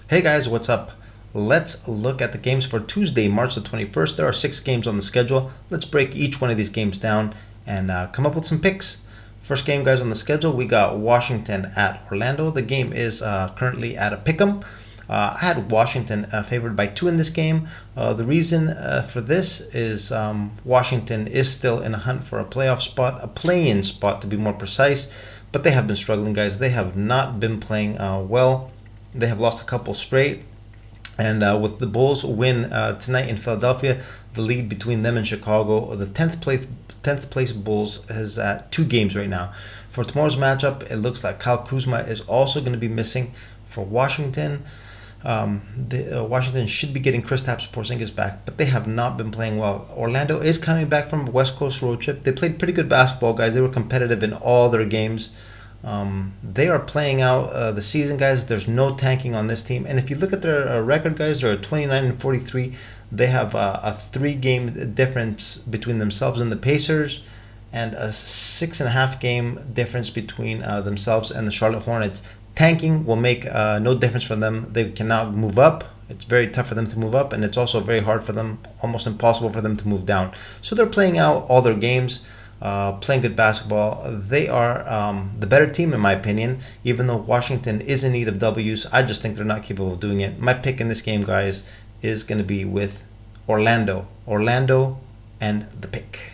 Hey guys, what's up? Let's look at the games for Tuesday, March the 21st. There are 6 games on the schedule. Let's break each one of these games down and come up with some picks. First game, guys, on the schedule, we got Washington at Orlando. The game is currently at a pick'em. I had Washington favored by 2 in this game. The reason for this is Washington is still in a hunt for a playoff spot, a play-in spot to be more precise, but they have been struggling, guys. They have not been playing well. They have lost a couple straight. And with the Bulls win tonight in Philadelphia, the lead between them and Chicago, the 10th place Bulls is at 2 games right now. For tomorrow's matchup, it looks like Kyle Kuzma is also going to be missing for Washington. Washington should be getting Kristaps Porzingis back, but they have not been playing well. Orlando is coming back from a West Coast road trip. They played pretty good basketball, guys. They were competitive in all their games. They are playing out the season, guys. There's no tanking on this team. And if you look at their record, guys, they're 29-43. They have a 3-game difference between themselves and the Pacers, and a 6.5-game difference between themselves and the Charlotte Hornets. Tanking will make no difference for them. They cannot move up. It's very tough for them to move up, and it's also very hard for them, almost impossible for them to move down. So they're playing out all their games. Playing good basketball. They are the better team, in my opinion. Even though Washington is in need of W's, I just think they're not capable of doing it. My pick in this game, guys, is going to be with Orlando. Orlando and the pick.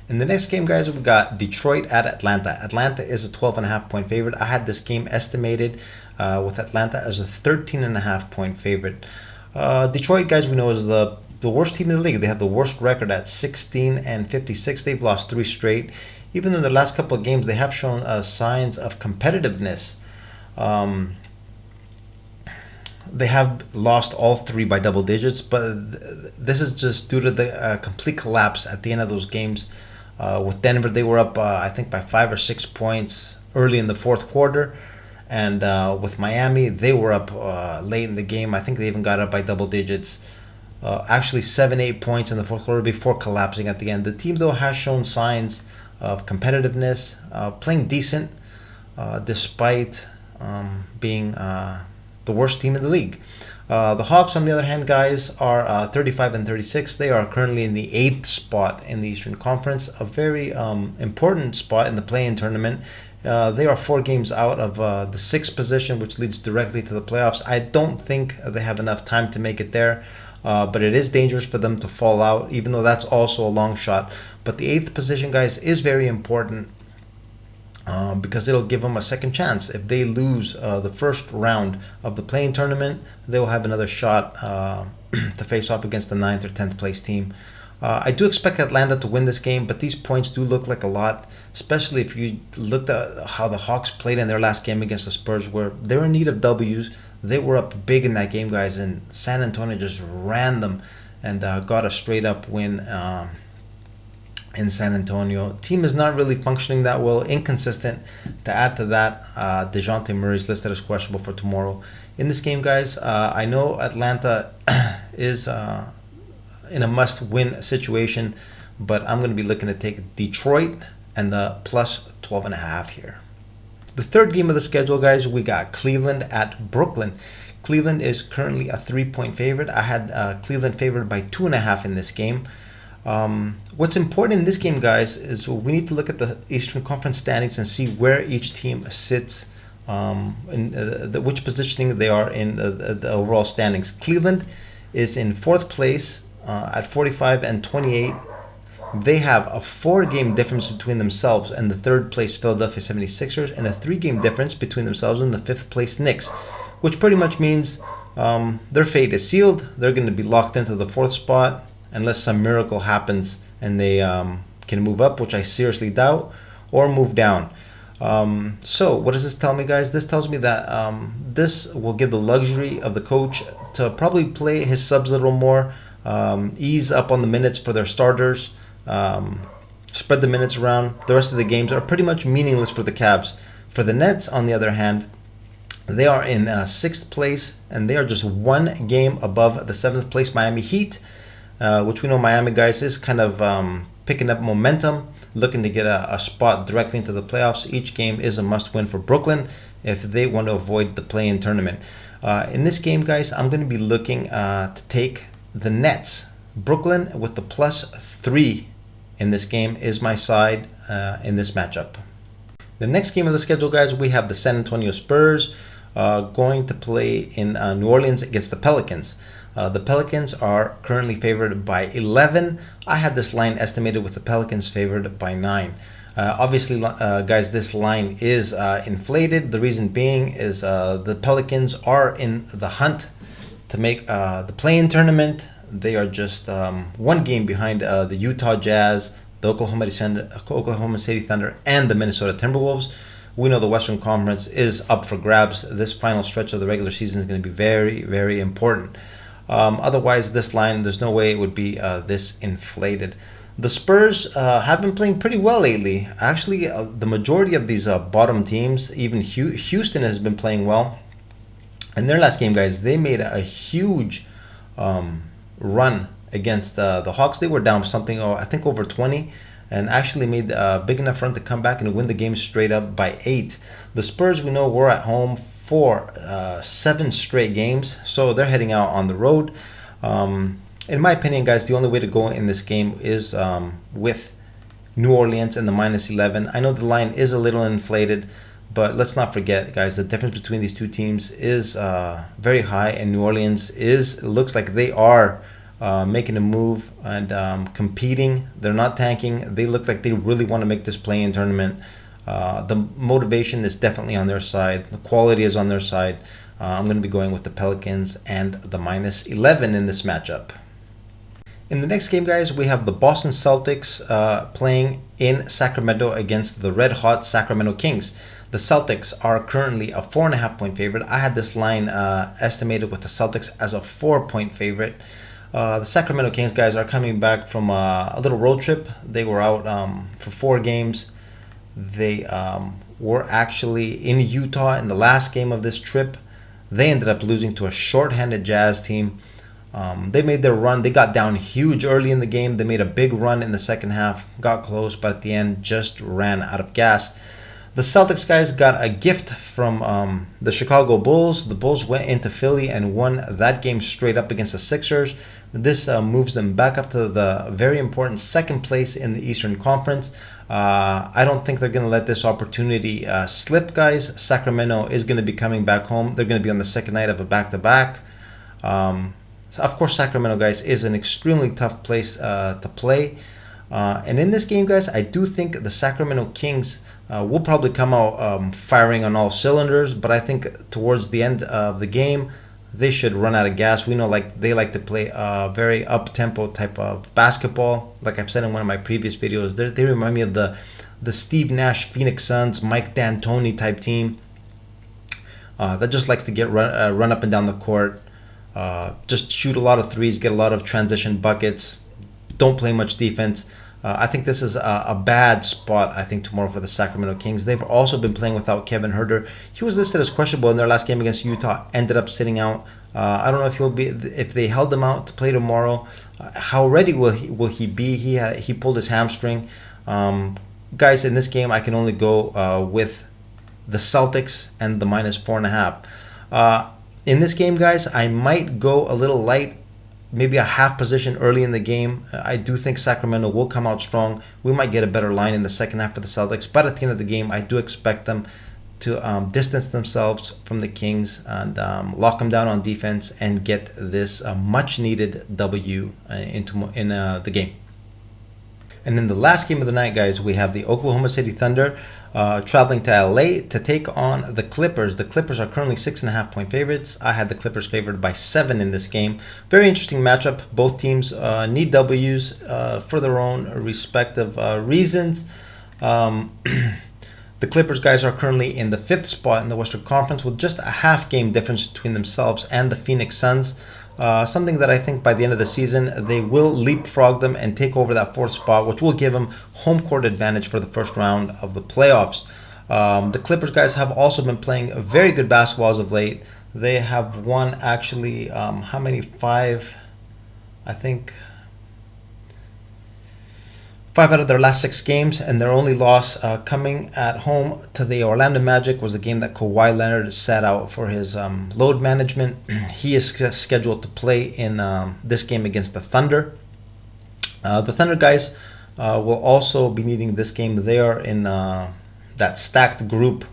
In the next game, guys, we got Detroit at Atlanta. Atlanta is a 12.5-point favorite. I had this game estimated with Atlanta as a 13.5-point favorite. Detroit, guys, we know is the worst team in the league. They have the worst record at 16-56. They've lost 3 straight. Even in the last couple of games, they have shown signs of competitiveness. They have lost all 3 by double digits, but this is just due to the complete collapse at the end of those games. With Denver, they were up, I think, by 5 or 6 points early in the fourth quarter. And with Miami, they were up late in the game. I think they even got up by double digits. Actually 7-8 points in the fourth quarter before collapsing at the end. The team, though, has shown signs of competitiveness, playing decent despite being the worst team in the league. The Hawks, on the other hand, guys, are 35-36. They are currently in the 8th spot in the Eastern Conference, a very important spot in the play-in tournament. They are 4 games out of the 6th position, which leads directly to the playoffs. I don't think they have enough time to make it there. But it is dangerous for them to fall out, even though that's also a long shot. But the 8th position, guys, is very important because it'll give them a second chance. If they lose the first round of the play-in tournament, they will have another shot to face off against the 9th or 10th place team. I do expect Atlanta to win this game, but these points do look like a lot, especially if you looked at how the Hawks played in their last game against the Spurs, where they were in need of W's. They were up big in that game, guys, and San Antonio just ran them and got a straight-up win in San Antonio. Team is not really functioning that well, inconsistent. To add to that, DeJounte Murray is listed as questionable for tomorrow. In this game, guys, I know Atlanta is in a must-win situation, but I'm going to be looking to take Detroit and the plus 12.5 here. The third game of the schedule, guys, we got Cleveland at Brooklyn. Cleveland is currently a 3-point favorite. I had Cleveland favored by 2.5 in this game. What's important in this game, guys, is we need to look at the Eastern Conference standings and see where each team sits, which positioning they are in the overall standings. Cleveland is in 4th place at 45-28. They have a 4-game difference between themselves and the 3rd place Philadelphia 76ers, and a 3-game difference between themselves and the 5th place Knicks, which pretty much means their fate is sealed. They're going to be locked into the 4th spot unless some miracle happens and they can move up, which I seriously doubt, or move down. So what does this tell me, guys? This tells me that this will give the luxury of the coach to probably play his subs a little more, ease up on the minutes for their starters, spread the minutes around. The rest of the games are pretty much meaningless for the Cavs. For the Nets, on the other hand, they are in 6th place, and they are just 1 game above the 7th place Miami Heat, which we know Miami, guys, is kind of picking up momentum, looking to get a spot directly into the playoffs. Each game is a must-win for Brooklyn if they want to avoid the play-in tournament. In this game, guys, I'm going to be looking to take the Nets. Brooklyn with the +3 in this game is my side in this matchup. The next game of the schedule, guys, we have the San Antonio Spurs going to play in New Orleans against the Pelicans. The Pelicans are currently favored by 11. I had this line estimated with the Pelicans favored by 9. Obviously, guys, this line is inflated. The reason being is the Pelicans are in the hunt to make the play-in tournament. They are just one game behind the Utah Jazz, the Oklahoma City Thunder, and the Minnesota Timberwolves. We know the Western Conference is up for grabs. This final stretch of the regular season is going to be very, very important. Otherwise, this line, there's no way it would be this inflated. The Spurs have been playing pretty well lately. Actually, the majority of these bottom teams, even Houston has been playing well. In their last game, guys, they made a huge run against the Hawks. They were down something, I think over 20, and actually made a big enough run to come back and win the game straight up by 8. The Spurs, we know, were at home for 7 straight games, so they're heading out on the road. In my opinion, guys, the only way to go in this game is with New Orleans and the -11. I know the line is a little inflated, but let's not forget, guys, the difference between these two teams is very high, and New Orleans looks like they are making a move and competing. They're not tanking. They look like they really want to make this play-in tournament. The motivation is definitely on their side. The quality is on their side. I'm going to be going with the Pelicans and the -11 in this matchup. In the next game, guys, we have the Boston Celtics playing in Sacramento against the red-hot Sacramento Kings. The Celtics are currently a 4.5-point favorite. I had this line estimated with the Celtics as a 4-point favorite. The Sacramento Kings, guys, are coming back from a little road trip. They were out for 4 games. They were actually in Utah in the last game of this trip. They ended up losing to a shorthanded Jazz team. They made their run. They got down huge early in the game. They made a big run in the second half, got close, but at the end just ran out of gas. The Celtics, guys, got a gift from the Chicago Bulls. The Bulls went into Philly and won that game straight up against the Sixers. This moves them back up to the very important second place in the Eastern Conference. I don't think they're going to let this opportunity slip, guys. Sacramento is going to be coming back home. They're going to be on the second night of a back-to-back. So of course, Sacramento, guys, is an extremely tough place to play. And in this game, guys, I do think the Sacramento Kings will probably come out firing on all cylinders. But I think towards the end of the game, they should run out of gas. We know they like to play a very up-tempo type of basketball. Like I've said in one of my previous videos, they remind me of the Steve Nash Phoenix Suns, Mike D'Antoni type team that just likes to get run up and down the court. Just shoot a lot of threes, get a lot of transition buckets, don't play much defense. I think this is a bad spot, I think, tomorrow for the Sacramento Kings. They've also been playing without Kevin Huerter. He was listed as questionable in their last game against Utah, ended up sitting out. I don't know if they held him out to play tomorrow. How ready will he be? He pulled his hamstring. Guys, in this game, I can only go with the Celtics and the -4.5. In this game, guys, I might go a little light, maybe a half position early in the game. I do think Sacramento will come out strong. We might get a better line in the second half for the Celtics, but at the end of the game, I do expect them to distance themselves from the Kings and lock them down on defense and get this much-needed W in the game. And in the last game of the night, guys, we have the Oklahoma City Thunder traveling to LA to take on the Clippers. The Clippers are currently 6.5-point favorites. I had the Clippers favored by 7 in this game. Very interesting matchup. Both teams need W's for their own respective reasons. The Clippers, guys, are currently in the 5th spot in the Western Conference with just a half game difference between themselves and the Phoenix Suns. Something that I think by the end of the season they will leapfrog them and take over that 4th spot, which will give them home court advantage for the first round of the playoffs. The Clippers, guys, have also been playing very good basketball as of late. They have won actually how many? 5, I think. 5 out of their last 6 games, and their only loss coming at home to the Orlando Magic was the game that Kawhi Leonard sat out for his load management. He is scheduled to play in this game against the Thunder. The Thunder guys will also be needing this game. They are in that stacked group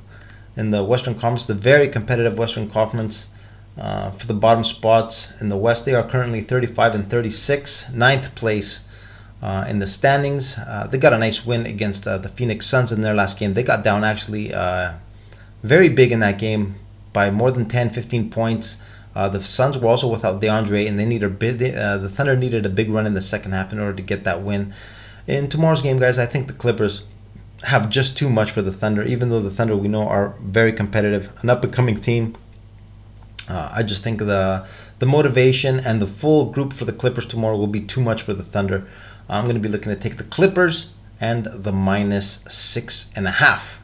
in the Western Conference, the very competitive Western Conference. For the bottom spots in the West, they are currently 35 and 36, ninth place in the standings. They got a nice win against the Phoenix Suns in their last game. They got down actually very big in that game by more than 10, 15 points. The Suns were also without DeAndre, and the Thunder needed a big run in the second half in order to get that win. In tomorrow's game, guys, I think the Clippers have just too much for the Thunder, even though the Thunder, we know, are very competitive, an up-and-coming team. I just think the motivation and the full group for the Clippers tomorrow will be too much for the Thunder. I'm going to be looking to take the Clippers and the -6.5.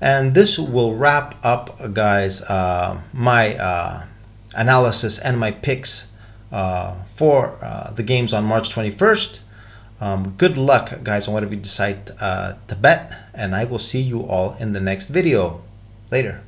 And this will wrap up, guys, my analysis and my picks for the games on March 21st. Good luck, guys, on whatever you decide to bet, and I will see you all in the next video. Later.